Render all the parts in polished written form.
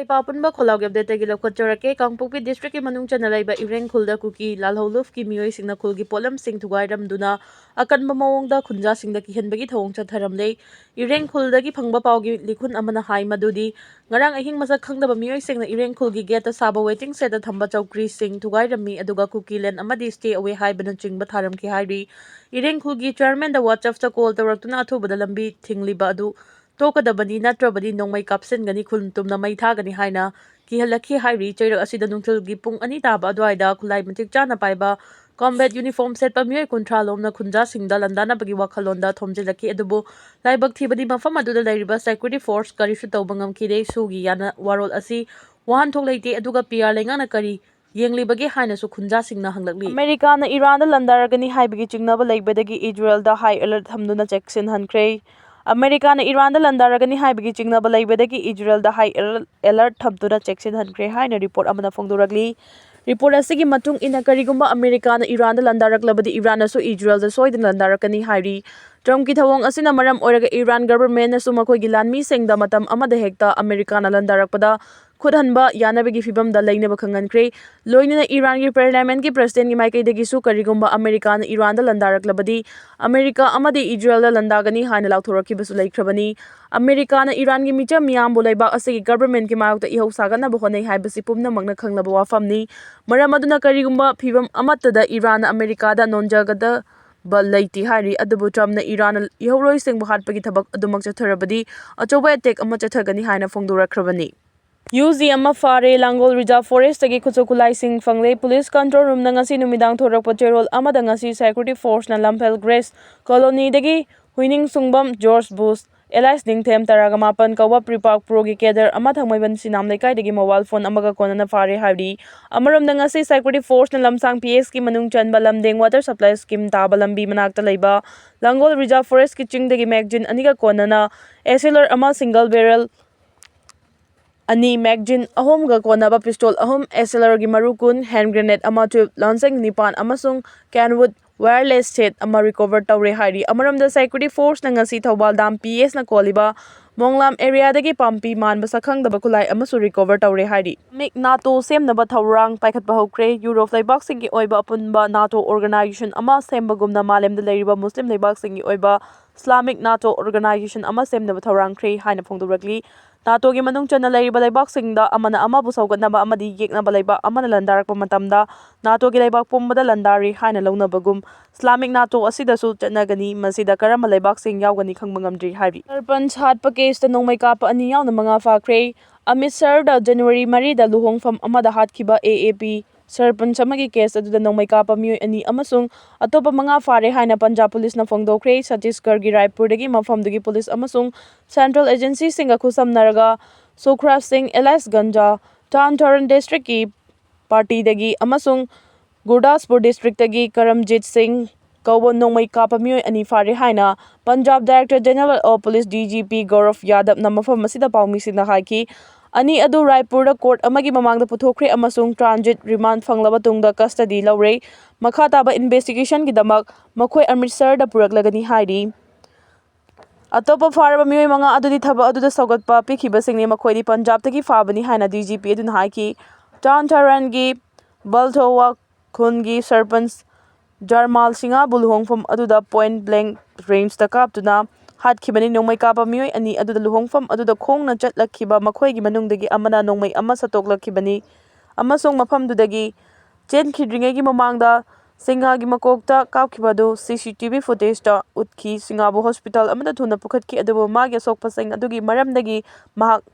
Mai papunba kholag update gi lokot jorake Kangpokpi district ki manung chana laiba ireng khulda Kuki lalholuf ki Meeoi singna khulgi polam sing thugairam duna akanba mawongda khunja singda ki henbagi thawong chatharamle ireng khulda gi phangba pawgi likhun amana hai madudi ngarang ahing masak khangdaba Meeoi singna ireng khulgi gate saba waiting set thamba chawkri sing thugairami aduga Kuki len amadi stay away hai bana chingba tharam ki hairi ireng khulgi chairman da WhatsApp ta call tawraktuna athubada lambi thingliba adu Tokadabani natrabadi nongmai kapsengani khultumna mai thagani haina kihalakhi hairi chairak asida nungthilgi pung ani taba adwaida khulai matik chana paiba combat uniform set pa Meeoi kunthra lomna khunja singda landana bagi wakhalonda thomjilaki adubu laibak thibadi mafam aduda lairiba security force karisu tawba ngamkhide sugi yana warol asi wahan thok leite aduga PR lengana kari yenglibagi haina su khunja singna hanglakli America na Iran da landaragani haibagi chingnaba laibadagi Israel da high alert thamduna checksin hankhre America na Iran da landaragani haibagi chingnaba laibadagi Israel da high alert thamduna checksin hankhre haina report amana phongduragli report asigi matung ina karigumba America na Iran da landaraklabadi Iran asu Israel da soidin landarakani hairi Trump ki thawong asina maram oiraga Iran government na suma khoi gilanmi sengda matam amada hekta America na landarakpada khudhanba yanabagi fibam da lainaba khangankre loinina Iran ki parliament ki president ki maikai dagi su karigumba America na Iran da landaraklabadi America amadi Israel da landagani haina lauthorakki basu laikhrabani America na Iran ki micha miyam bu laibak asigi government ki mayokta ihau sagana bu honai haibasi pumna magna khanglaba wafamni maram aduna karigumba fibam amatta da Iran America da nonjagada laiti hari adubu Trump na Iran ihauroi singbu hatpagi thabak adumak chatharabadi achoba attack ama chathagani haina phongdurakrabani UZ ama Faore Langol Reserve Forest tagi khuchukulai sing fangle police control room na ngasi numidang thorakpa cherol amada ngasi security force na Lampel Grace colony dagi huining sungbam George Bush Elias Dingthem taraga mapan kawa pripak progi keder ama thangmaiban sinam laikai dagi mobile phone amaga konana Faore hairi amarom na ngasi security force na lamsang PS ki manung chanba lamdeng water supply scheme taba lambi manakta laiba Langol Reserve Forest ki ching dagi magazine aniga konana SLR ama single barrel Ani magazine ahom ga konaba pistol ahom SLR gi marukun hand grenade ama tube lansang nipan amasung canwood wireless set ama recover tawre hairi amaram da security force na ngasi thawbal dam PS na koliba monglam area dagi pampi man basakhang da bakulai amasu recover tawre hairi mik NATO semnaba thawrang paikhat ba hokre Europe laibak singi oiba apunba NATO organization ama sembagumna malem da leiriba muslim laibak singi oiba Islamic NATO organization ama semnaba thawrang kre haina phongdurakli NATO gi manung chana laiba laibak singda amana ama bu saugatnaba amadi yeknaba laibak amana landarakpa matamda NATO gi laibak pumbada landari haina launabagum Islamic NATO asida su chanagani masida karama laibak sing yaugani khangba ngamdri hari sarpanch hatpa case ta nongmai kapa ani yauna manga fakre Amritsar da January 3 da luhongfam amada hatkhiba AAP sarpanch amagi case aduda nongmai kapa Meeoi ani amasung atopa manga fare haina Punjab police na phongdokre Chhattisgarh gi Raipur dagi mafam dagi police amasung central agency singa khusam naraga Sukhra Singh Elias Ganja Tarn district ki party dagi amasung Gurdaspur district dagi Karamjit Singh Kauba nongmai kapa Meeoi ani fare haina Punjab Director General of Police DGP Gaurav Yadav na mafam masida paumi sina haiki Ani adu Raipur da court amagi mamangda puthokre amasung transit remand fanglaba tungda custody laure makha taba investigation gi damak makhoi Amritsar da puraklagani hairi Atopa faraba Meeoi manga adudi thaba aduda saugatpa pikhiba singni makhoi Punjab tagi fabani haina DGP adun haiki Tarn gi Balthowa khun gi sarpanch Jarmal Singa bulhongfam aduda point blank range ta kaptuna hatkibani nongmai kapa Meeoi ani aduda luhongfam aduda khongna chatlakhiba makhoigi manungdagi amana nongmai ama satoklakhibani amasung mafamdudagi chenkhidringai gi mamangda Singha gi makokta kapkhibadu CCTV footage ta utkhi Singabu hospital amada thuna pukhatki adubu magi sokpasing adugi maramdagi mahak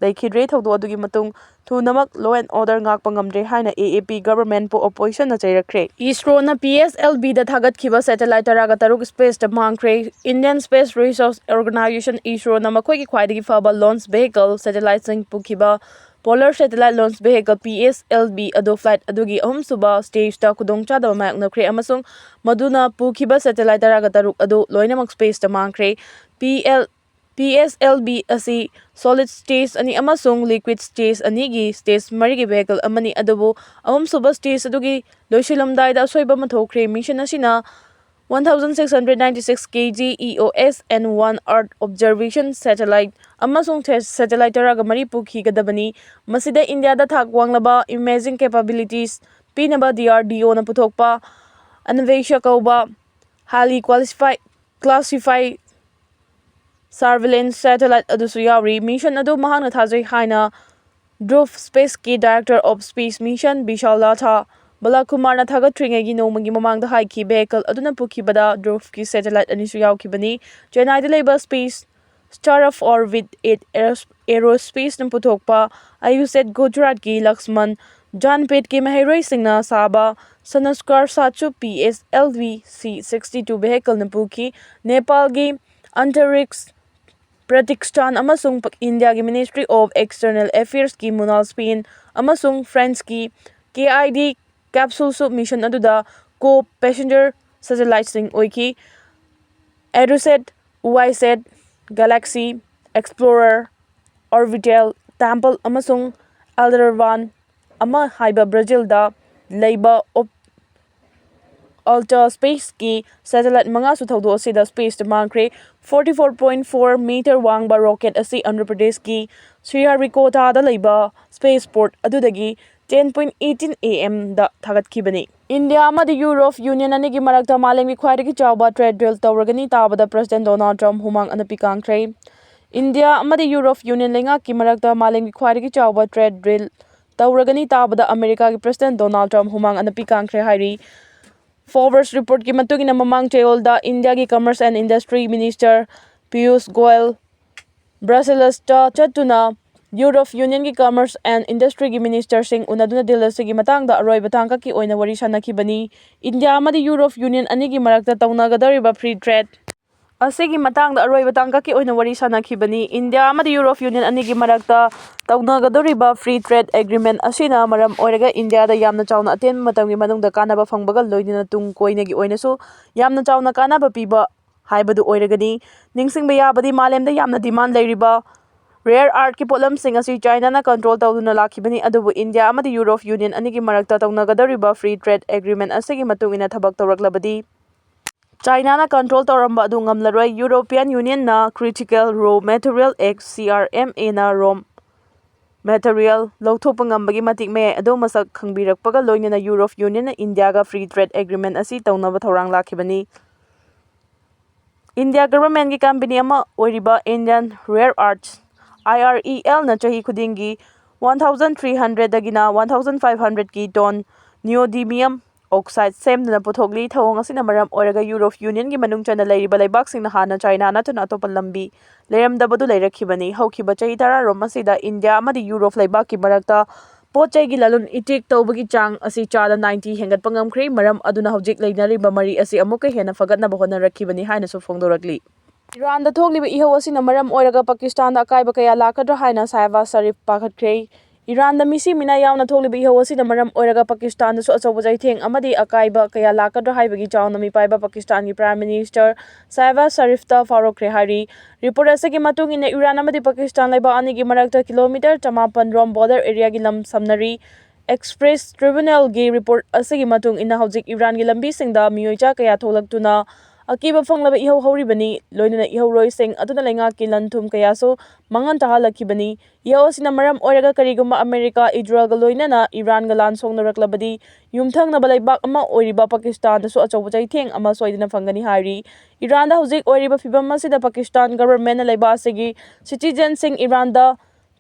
Laikhidre thawdo adugi matung thunamak law and order ngakpa ngamdre haina AAP government po opposition na chairakre ISRO na PSLV da thagatkhiba satellite taraga taruk space ta mangkre Indian Space Research Organization ISRO na makhoi gi khwaidagi faba launch vehicle satellite sing pukhiba Polar Satellite Launch Vehicle PSLV ado flight adugi suba stage ta khudongchadaba mayaknakre amasung maduna pukhiba satellite taraga taruk adu loinamak space ta mangkre PSLV asi solid stage ani amasung liquid stage ani gi stage marigi vehicle amani adubu suba stage adugi loisilamdai da soiba mathokre mission asina 1696 kg EOS N1 Earth Observation Satellite amasung satellite taraga mari pukhigadabani masida India da thak wanglaba imaging capabilities pinaba DRDO na puthokpa Anvesha kauba highly classified surveillance satellite adusu yauri mission adu mahana thajai haina Dhruv Space ki Director of Space Mission Vishal Latha Balakumar na thagathringai gi nomagi mamangda haiki vehicle aduna pukhibada Dhruv ki satellite anisu yaukibani Chennai da leba space Star of Orbit 8 aerospace na puthokpa Ayuset Gujarat ki Laxman Janpet ki Mahairoi Singna Saba Sanaskar Sachu PSLV C62 vehicle na pukhi Nepal gi Antariksh Pratikshtan amasung India ki Ministry of External Affairs ki Munal Spain amasung France ki KID capsule submission aduda co-passenger satellite sing oiki Eduset, YSat, Galaxy, Explorer, Orbital, Temple amasung Alderaan ama haiba Brazil da leiba Alta Space ki satellite mga su thawdo asida space to mangkre 44.4 meter wangba rocket asi Andhra Pradesh ki Sriharikota da leiba spaceport adudagi 10:18 am da thagatkibani India amadi Europe Union anigi marakta malemgi khwaidagi chawba trade deal tawragani tabada President Donald Trump humang anapi kangkre India amadi Europe Union lenga ki marakta malemgi khwaidagi chawba trade deal tawragani tabada America ki President Donald Trump humang anapi kangkre hairi Forbes report ki matugina mamang chayolda India ki Commerce and Industry Minister Piyush Goyal Brussels ta chatuna Europe Union ki Commerce and Industry ki Minister sing unaduna dil asigi matangda aroi batangka ki oina wari sanakibani India amadi Europe Union anigi marakta tawnagadariba free trade asigi matangda aroi batangka ki oina wari sanakibani India amadi Europe Union anigi marakta tawnagadariba free trade agreement asina maram oiraga India da yamna chawna aten matamgi manungda kanaba phangbaga loinina tung koinagi oinasu yamna chawna kanaba piba haibadu oiragani ningsingba yabadi malemda yamna demand leiriba rare earth ki polam sing asi China na control tawduna lakhibani adubu India amadi Europe Union anigi marakta tawnagadariba free trade agreement asigi matungina thabak tawraklabadi China na control tawramba adu ngamlaroi European Union na Critical Raw Material Act CRMA na raw material lawthokpa ngambagi matik me ado masak khangbirakpaga loinana Europe Union na India ga free trade agreement asi tawnaba thorang lakhibani India government ki company ama oiriba Indian Rare Earths IREL na chahi khudingi 1300 dagina 1500 ki ton neodymium oxide semduna puthokli thawong asina maram oiraga Europe Union ki manung chana leiriba laibak singna hana China na tuna atopa lambi leiramdabadu leirakhibani haukiba chahi tara rom asida India amadi Europe laibak ki marakta pochai gi lalun itik tawbagi chang asi chada 90 hengatpa ngamkhre maram aduna hojik leinariba mari asi amuka hena fagatnaba honarakhibani haina su phongdorakli Iran da thogliba iho asina maram oiraga Pakistan da akaiba kaya lakadra haina Shahbaz Sharif pakhatkre Iran da misi mina yauna thogliba iho asina maram oiraga Pakistan da su achawba jaitheng amadi akaiba kaya lakadra haibagi chawna mi paiba Pakistan ki Prime Minister Shahbaz Sharif ta farokre hari report asagi matungina Iran amadi Pakistan laiba ani gi marakta kilometer 150 rom border area gi lam samnari Express Tribunal gi report asagi matung ina hojik Iran gi lambi singda Meeoi cha kaya tholaktuna akiba fanglaba iho horibani loinana iho roising aduna lenga ki lanthum kayaso mangan tahalakibani iho asina maram oiraga kariguma America Israel ga loinana Iran ga lan songnaraklabadi yumthang na balaibak ama oiriba Pakistan da su achawba jaitheng ama soidina fangani hari Iran da hojik oiriba fibam asida Pakistan government na laiba asigi citizen sing Iran da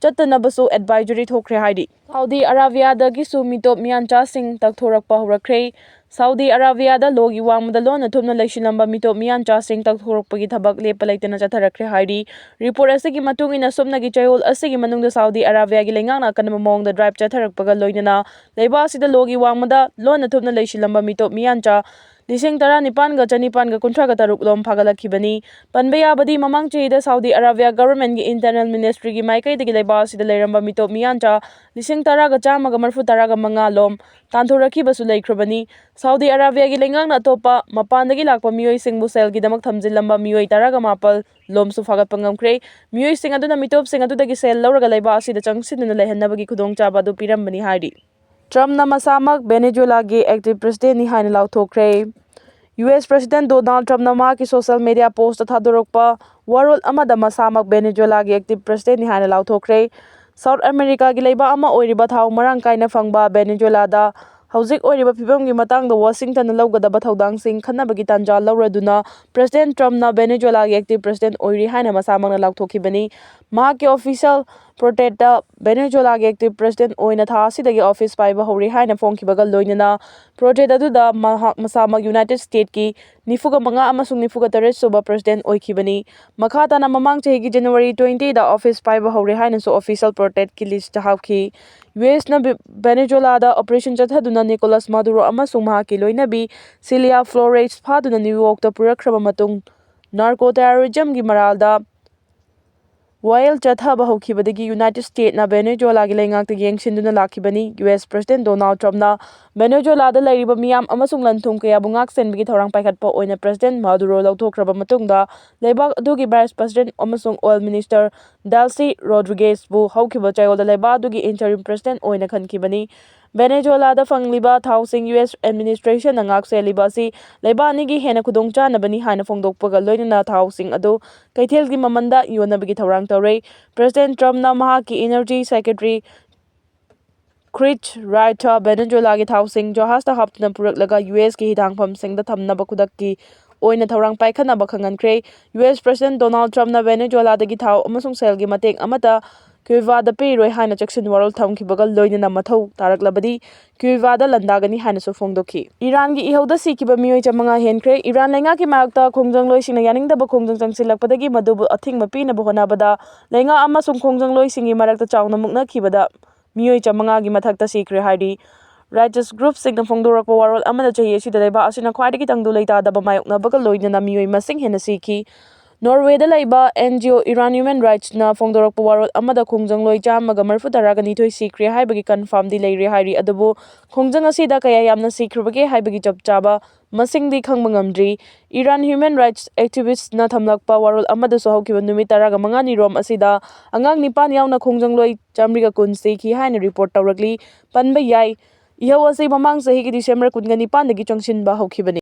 Chattanabasu advisory thokre haidi Saudi Arabia da gisu mitop miancha sing takthorakpa horakre Saudi Arabia da logi wangmada lona thumna leisilamba mitop miancha sing takthorakpagi thabak lepa leitana chatharakre haidi report asigi matungina somnagi chayol asigi manungda Saudi Arabia gi lengangna kanama mongda drive chatharakpaga loinana leiba asida logi wangmada lona thumna leisilamba mitop miancha Lising tara nipan ga chanipan ga kuntra ga taruk lom phagalakibani panbaya badi mamang chida Saudi Arabia government gi internal ministry gi maikai dagi laiba sida leiramba mitop miancha lising tara ga chama ga marfu tara ga manga lom tanthoraki basu leikrabani Saudi Arabia gi lengang na topa mapan dagi lakpa Meeoi singbu sel gi damak thamjilamba Meeoi tara ga mapal lom su phagat pangamkre Meeoi sing aduna mitop sing adu dagi sel lauraga laiba sida changsiduna leihannabagi khudongchaba du pirambani haidi Trump na masamak Venezuela gi active president ni haina lauthokre US President Donald Trumpna mahakki social media post thadorokpa warol amada masamak Venezuelagi active president ni haina lauthokre. South America gi leiba ama oiriba thau marang kaina fangba Venezuela da hauzik oiriba phibamgi matangda Washington na lawgadaba thaudang khanabagi tanja lawraduna President Trumpna Venezuelagi active president oiri haina masamangna lauthokibani. Mahakki official protesta Venezuelagi active president oina tha asidagi office paiba hori haina phongkibaga loinana project aduda masamak United States ki 95 amasung 93 suba president oikibani. Makhatana mamang chehigi January 20 da office paiba hori haina so official protest ki list hapki. US na Venezuela da operation chathaduna Nicolas Maduro amasung mahakki loinabi Celia Flores phaduna New York da purakhraba matung narco terrorism gi maralda While chathaba hokibadagi United States na Venezuela gi leingakta yengsinduna lakibani. US President Donald Trump na Venezuela da lairiba miyam amasung lanthum kaya bungak senbigi thorang paikhatpa oina President Maduro lauthokraba matungda leibak adugi Vice President amasung Oil Minister Delcy Rodriguez bu haukiba chayolda leibak adugi interim President oina khankibani. Venezuela da fangliba thausing US administration na ngak seliba si leiba anigi hena khudongchanabani haina phongdokpaga loinana thausing adu kaithelgi mamanda yonabagi thorang tawre. President Trump na mahaki energy secretary Chris Wright Venezuela gi thausing jahasta haptuna puraklaga US ki hidangpham singda thamnaba khudakki oina thorang paikhanaba khangankre. US President Donald Trump na Venezuela dagi thau amasung selgi mateng amata Cuba da Peiroi haina chaksin warol thamkibaga loinana mathau taraklabadi Cuba da landagani haina so phongdokhi. Iran gi ihauda sikiba Meeoi chamanga henkre. Iran lenga ki mayokta khongjang loisingna yaningdaba khongjang changsilakpadagi madubu athingma pinaba honabada lenga amasung khongjang loisingi marakta chauna mukna khibada Meeoi chamanga gi mathakta sikre haidi righteous group singna phongdorakpa warol amada chahi asida leiba asina khwaidagi tangdu leitadaba mayoknabaga loinana Meeoi masing hena sikhi. Norway da laiba NGO Iran Human Rights na phongdorakpa warol amada khongjang loi chamaga marfu taraga nithoi sikre haibagi confirm di leire hairi adubu khongjang asida kaya yamna sikrubage haibagi chapchaba masingdi khangba ngamdri. Iran Human Rights activists na thamlakpa warol amada so haukiba numit taraga mangani rom asida angang nipan yauna khongjang loi chamriga kun sikhi haina report tawrakli panba yai ihau asi mamang sahi ki December 19 dagi changsinba haukibani.